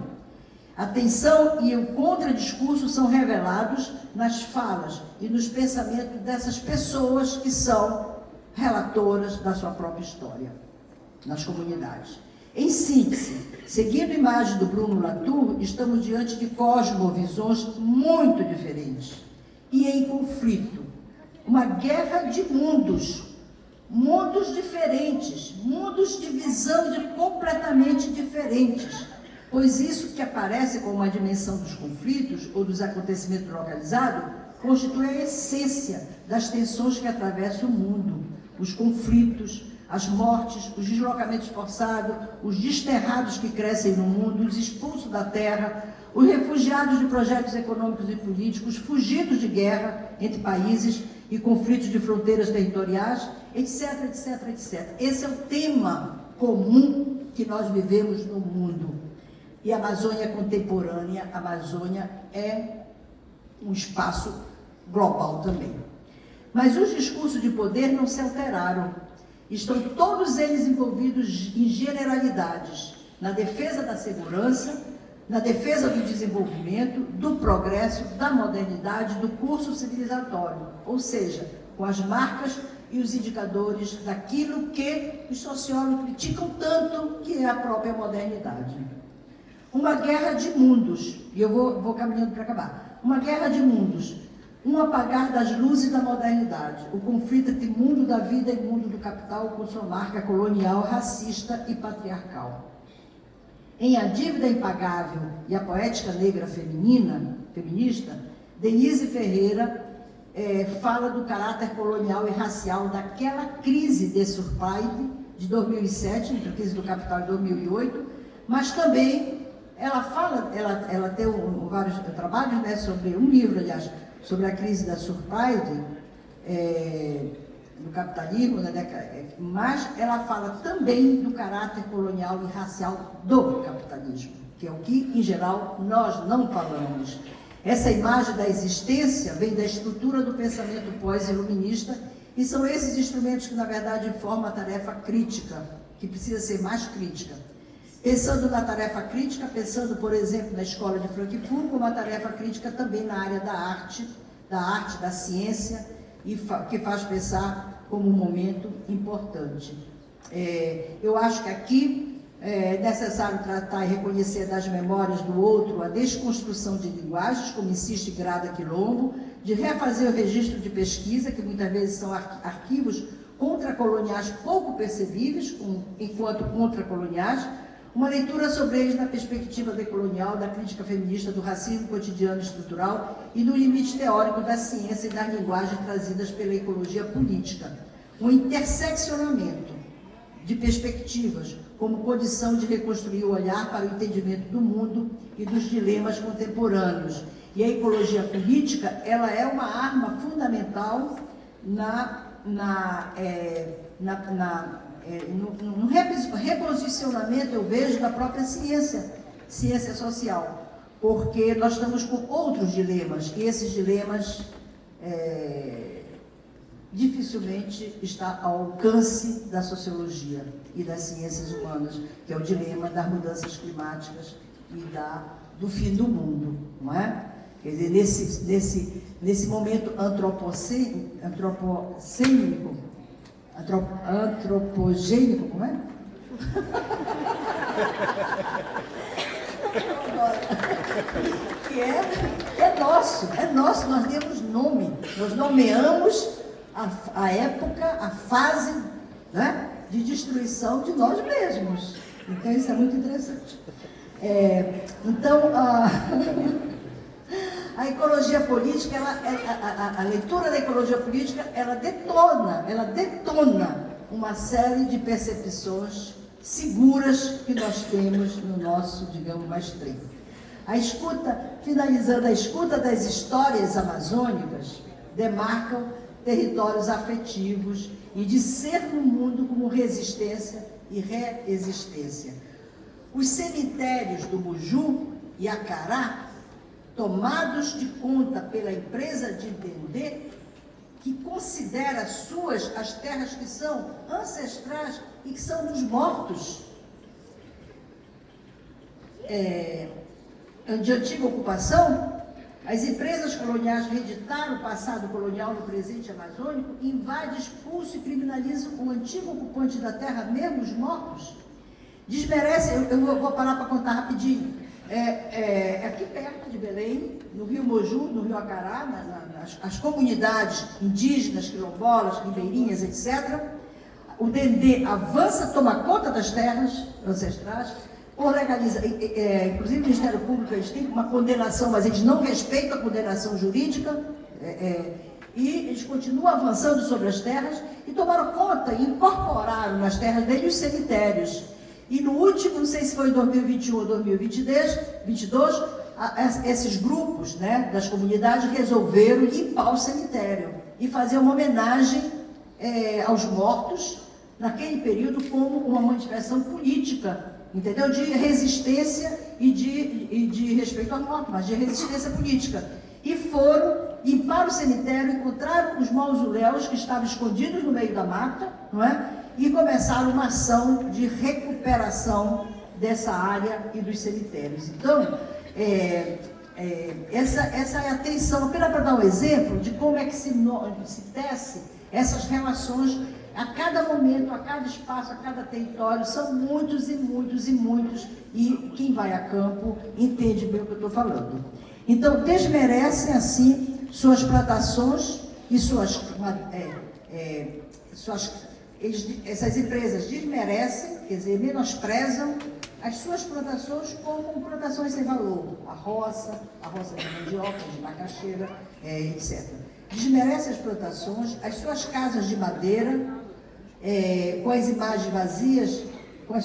a tensão e o contradiscurso são revelados nas falas e nos pensamentos dessas pessoas que são relatoras da sua própria história, nas comunidades. Em síntese, seguindo a imagem do Bruno Latour, estamos diante de cosmovisões muito diferentes e em conflito. Uma guerra de mundos diferentes, mundos de visão completamente diferentes. Pois isso que aparece como uma dimensão dos conflitos ou dos acontecimentos localizados constitui a essência das tensões que atravessam o mundo, os conflitos, as mortes, os deslocamentos forçados, os desterrados que crescem no mundo, os expulsos da terra, os refugiados de projetos econômicos e políticos, fugidos de guerra entre países e conflitos de fronteiras territoriais, etc, etc, etc. Esse é o tema comum que nós vivemos no mundo. E a Amazônia contemporânea, a Amazônia é um espaço global também. Mas os discursos de poder não se alteraram. Estão todos eles envolvidos em generalidades, na defesa da segurança, na defesa do desenvolvimento, do progresso, da modernidade, do curso civilizatório, ou seja, com as marcas e os indicadores daquilo que os sociólogos criticam tanto, que é a própria modernidade. Uma guerra de mundos, e eu vou caminhando para acabar. Uma guerra de mundos, um apagar das luzes da modernidade, o conflito entre mundo da vida e mundo do capital com sua marca colonial, racista e patriarcal. Em A Dívida Impagável e a Poética Negra Feminista, Denise Ferreira fala do caráter colonial e racial daquela crise de Surprise de 2007, entre a crise do capital e 2008, mas também ela tem vários trabalhos, né, sobre um livro, aliás, sobre a crise da Surprise, do capitalismo, mas ela fala também do caráter colonial e racial do capitalismo, que é o que, em geral, nós não falamos. Essa imagem da existência vem da estrutura do pensamento pós-iluminista e são esses instrumentos que, na verdade, formam a tarefa crítica, que precisa ser mais crítica. Pensando na tarefa crítica, pensando, por exemplo, na Escola de Frankfurt, como uma tarefa crítica também na área da arte, da ciência, e que faz pensar como um momento importante. Eu acho que aqui é necessário tratar e reconhecer das memórias do outro a desconstrução de linguagens, como insiste Grada Quilombo, de refazer o registro de pesquisa, que muitas vezes são arquivos contracoloniais pouco percebíveis, enquanto contracoloniais, uma leitura sobre eles na perspectiva decolonial, da crítica feminista, do racismo cotidiano e estrutural e do limite teórico da ciência e das linguagens trazidas pela ecologia política. Um interseccionamento de perspectivas, como condição de reconstruir o olhar para o entendimento do mundo e dos dilemas contemporâneos. E a ecologia política, ela é uma arma fundamental no reposicionamento, eu vejo, da própria ciência social, porque nós estamos com outros dilemas, e esses dilemas dificilmente está ao alcance da sociologia e das ciências humanas, que é o dilema das mudanças climáticas e do fim do mundo, não é? Quer dizer, nesse momento antropogênico, como é? Que é nosso, nós demos nome, nós nomeamos a época, a fase, né, de destruição de nós mesmos. Então isso é muito interessante. Então, a ecologia política, a leitura da ecologia política, ela detona uma série de percepções seguras que nós temos no nosso, digamos, mestreio. Finalizando, a escuta das histórias amazônicas demarcam territórios afetivos e de ser no mundo como resistência e reexistência. Os cemitérios do Muju e Acará, tomados de conta pela empresa de Dendê, que considera as terras que são ancestrais e que são dos mortos, de antiga ocupação, as empresas coloniais reeditaram o passado colonial no presente amazônico, invade, expulsa e criminaliza o antigo ocupante da terra, mesmo os mortos. Desmerece, eu vou parar para contar rapidinho, aqui perto de Belém, no Rio Moju, no Rio Acará, as comunidades indígenas, quilombolas, ribeirinhas, etc., o Dendê avança, toma conta das terras ancestrais, por legalizar, inclusive o Ministério Público, eles têm uma condenação, mas eles não respeitam a condenação jurídica, e eles continuam avançando sobre as terras, e tomaram conta, e incorporaram nas terras deles os cemitérios. E no último, não sei se foi em 2021 ou 2022, esses grupos, né, das comunidades resolveram limpar o cemitério e fazer uma homenagem aos mortos naquele período como uma manifestação política, entendeu? De resistência e de respeito à morte, mas de resistência política. E foram limpar o cemitério, encontraram os mausoléus que estavam escondidos no meio da mata, não é? E começaram uma ação de recuperação dessa área e dos cemitérios. Então, essa é a atenção, apenas para dar um exemplo de como é que se tece essas relações a cada momento, a cada espaço, a cada território. São muitos e muitos e muitos, e quem vai a campo entende bem o que eu estou falando. Então, desmerecem assim suas plantações e essas empresas desmerecem, quer dizer, menosprezam as suas plantações como plantações sem valor, a roça de mandioca, de macaxeira, etc. Desmerecem as plantações, as suas casas de madeira, com as imagens vazias, com as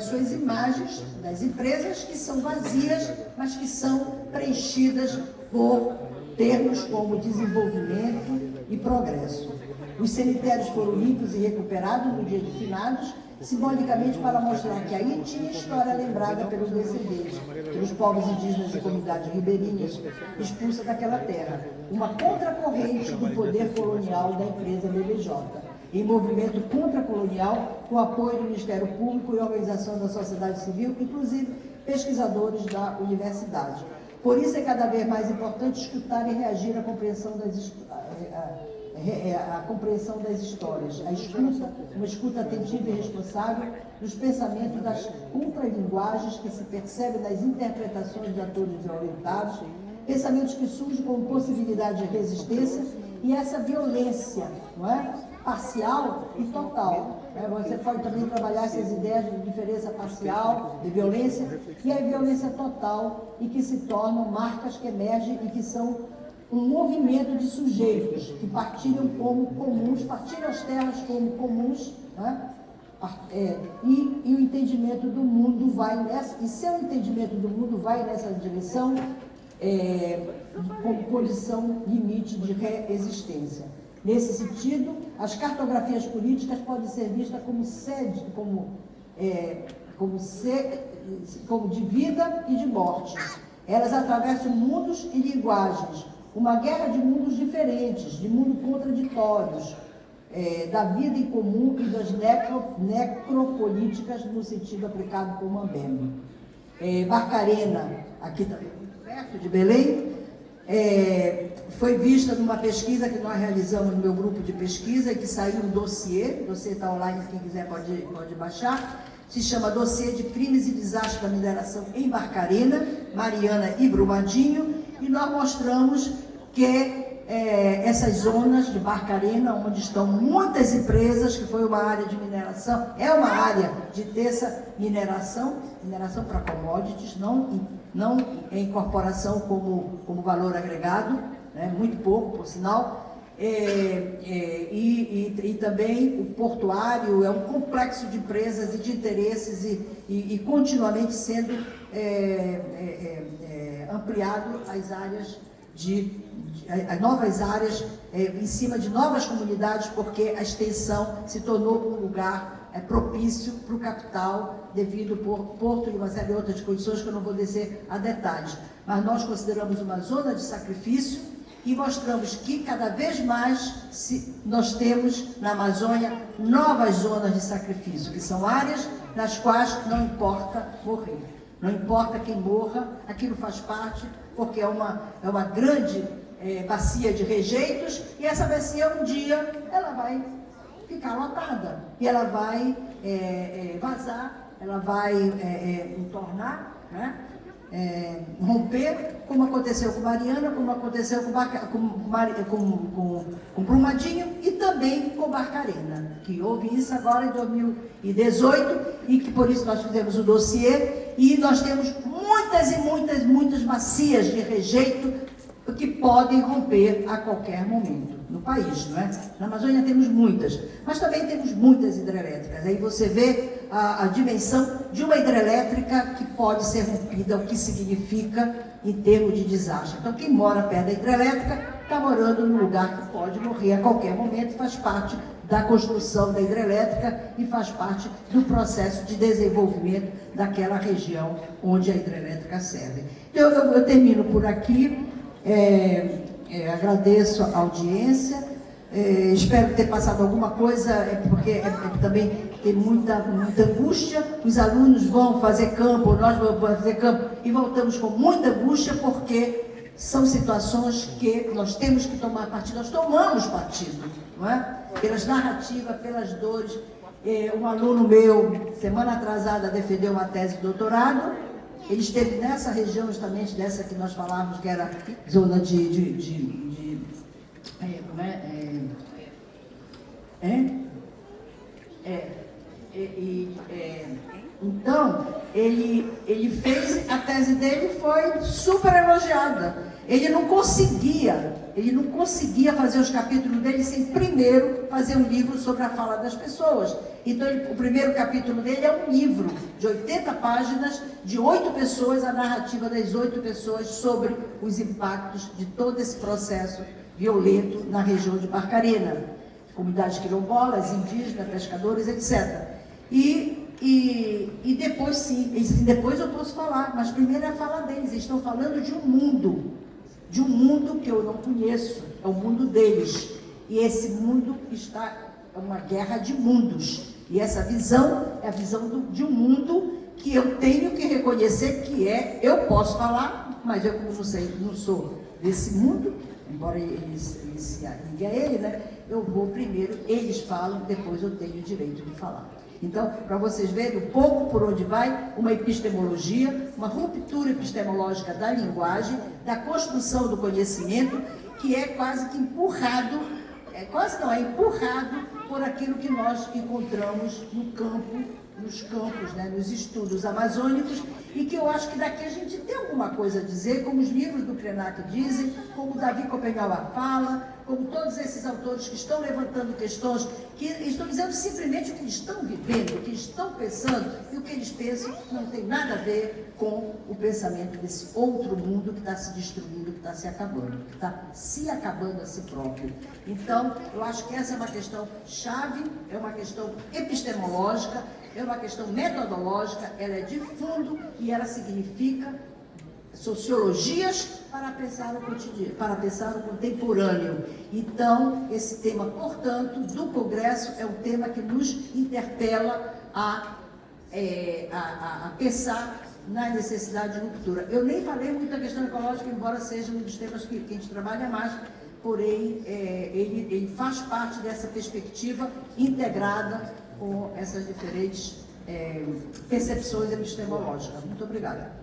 suas imagens das empresas que são vazias, mas que são preenchidas por termos como desenvolvimento e progresso. Os cemitérios foram limpos e recuperados no dia de finados, simbolicamente para mostrar que aí tinha história lembrada pelos descendentes, pelos povos indígenas e comunidades ribeirinhas expulsas daquela terra. Uma contracorrente do poder colonial da empresa BBJ, em movimento contracolonial, com apoio do Ministério Público e organização da sociedade civil, inclusive pesquisadores da universidade. Por isso é cada vez mais importante escutar e reagir à compreensão das histórias, uma escuta atentiva e responsável dos pensamentos das contralinguagens que se percebem nas interpretações de atores violentados, pensamentos que surgem como possibilidade de resistência e essa violência, não é? Parcial e total. Você pode também trabalhar essas ideias de diferença parcial, de violência, e a violência total, e que se tornam marcas que emergem e que são um movimento de sujeitos que partilham como comuns, partilham as terras como comuns, né? E o entendimento do mundo vai nessa, e seu entendimento do mundo vai nessa direção como condição limite de reexistência. Nesse sentido, as cartografias políticas podem ser vistas como sede, como de vida e de morte. Elas atravessam mundos e linguagens, uma guerra de mundos diferentes, de mundos contraditórios, da vida em comum e das necropolíticas no sentido aplicado por Mambembe. Barcarena, aqui também, perto de Belém, foi vista numa pesquisa que nós realizamos no meu grupo de pesquisa, que saiu um dossiê, o dossiê está online, quem quiser pode baixar, se chama Dossiê de Crimes e Desastres da Mineração em Barcarena, Mariana e Brumadinho, e nós mostramos que essas zonas de Barcarena, onde estão muitas empresas, que foi uma área de mineração, é uma área de terça mineração para commodities, não em incorporação como valor agregado, né, muito pouco, por sinal, e também o portuário é um complexo de empresas e de interesses e continuamente sendo ampliado as áreas novas áreas em cima de novas comunidades, porque a extensão se tornou um lugar propício para o capital, devido por Porto e uma série de outras condições que eu não vou descer a detalhes. Mas nós consideramos uma zona de sacrifício e mostramos que cada vez mais nós temos na Amazônia novas zonas de sacrifício, que são áreas nas quais não importa morrer. Não importa quem morra, aquilo faz parte, porque é uma grande bacia de rejeitos, e essa bacia um dia ela vai ficar lotada, e ela vai vazar, ela vai entornar, né? Romper, como aconteceu com Mariana, como aconteceu com Brumadinho e também com Barcarena, que houve isso agora em 2018 e que por isso nós fizemos o dossiê, e nós temos muitas bacias de rejeito que podem romper a qualquer momento no país, não é? Na Amazônia temos muitas, mas também temos muitas hidrelétricas. Aí você vê a dimensão de uma hidrelétrica que pode ser rompida, o que significa em termos de desastre. Então, quem mora perto da hidrelétrica está morando num lugar que pode morrer a qualquer momento, faz parte da construção da hidrelétrica e faz parte do processo de desenvolvimento daquela região onde a hidrelétrica serve. Então, eu termino por aqui. Agradeço a audiência, espero ter passado alguma coisa, porque também tem muita angústia. Os alunos vão fazer campo, nós vamos fazer campo e voltamos com muita angústia, porque são situações que nós temos que tomar partido, nós tomamos partido, não é? Pelas narrativas, pelas dores. Um aluno meu, semana atrasada, defendeu uma tese de doutorado. Ele esteve nessa região, justamente dessa que nós falávamos, que era zona então, ele fez, a tese dele foi super elogiada. Ele não conseguia fazer os capítulos dele sem primeiro fazer um livro sobre a fala das pessoas. Então, o primeiro capítulo dele é um livro de 80 páginas, de 8 pessoas, a narrativa das 8 pessoas sobre os impactos de todo esse processo violento na região de Barcarena, comunidades quilombolas, indígenas, pescadores, etc. E depois sim, depois eu posso falar, mas primeiro é a fala deles. Eles estão falando de um mundo que eu não conheço, é o mundo deles. E esse mundo é uma guerra de mundos. E essa visão é a visão de um mundo que eu tenho que reconhecer que eu posso falar, mas eu, como não sou desse mundo, embora eles se liguem a ele, né? Eu vou primeiro, eles falam, depois eu tenho o direito de falar. Então, para vocês verem um pouco por onde vai uma epistemologia, uma ruptura epistemológica da linguagem, da construção do conhecimento, que é quase que empurrado, empurrado por aquilo que nós encontramos nos campos, né, nos estudos amazônicos, e que eu acho que daqui a gente tem alguma coisa a dizer, como os livros do Krenak dizem, como Davi Copenhague fala, como todos esses autores que estão levantando questões, que estão dizendo simplesmente o que eles estão vivendo, o que estão pensando, e o que eles pensam não tem nada a ver com o pensamento desse outro mundo que está se destruindo, que está se acabando, que está se acabando a si próprio. Então, eu acho que essa é uma questão chave, é uma questão epistemológica, é uma questão metodológica, ela é de fundo e ela significa sociologias para pensar no cotidiano, para pensar no contemporâneo. Então, esse tema, portanto, do Congresso é um tema que nos interpela a pensar na necessidade de ruptura. Eu nem falei muito da questão ecológica, embora seja um dos temas que a gente trabalha mais, porém, ele faz parte dessa perspectiva integrada com essas diferentes percepções epistemológicas. Muito obrigada.